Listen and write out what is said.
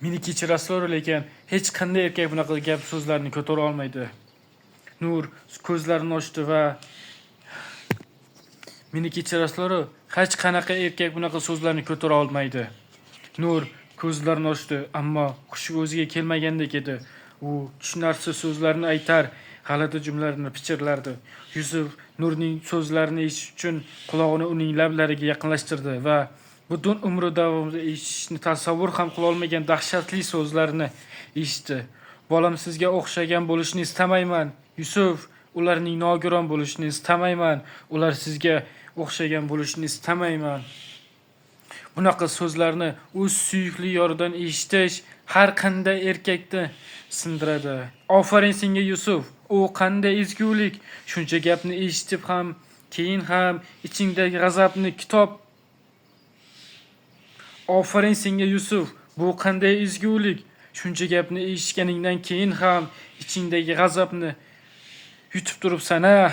Meni kechirasizlar, lekin hech qanday erkak bunaqa gap so'zlarni ko'tara olmaydi. Nur ko'zlarini ochdi va meni kechirasizlar, hech qanaqa erkak bunaqa so'zlarni ko'tara olmaydi. Nur ko'zlarini ochdi, ammo hushi o'ziga kelmagandek edi. U tushunarsiz so'zlarni aytar, g'alati jumlalarni pichirlardi. Yusuf Nurning so'zlarini eshitish uchun quloqni uning lablariga yaqinlashtirdi va butun umri davomida eshitishni tasavvur ham qila olmagan dahshatli so'zlarni eshitdi. Bolam, sizga o'xshagan bo'lishni istamayman. Yusuf, ularning nogiron bo'lishini istamayman. Ular sizga o'xshagan bo'lishni istamayman. Bunaqa so'zlarni o'z suyukli yoridan eshitish har qanday erkakni sindiradi. Ofarin senga Yusuf. O qanday ezgulik. Shuncha gapni eshitib ham, keyin ham ichingdagi g'azabni kitob. Ofarin senga Yusuf. Bu qanday ezgulik. Shuncha gapni eshitganingdan keyin ham ichingdagi g'azabni yutib turibsan-a.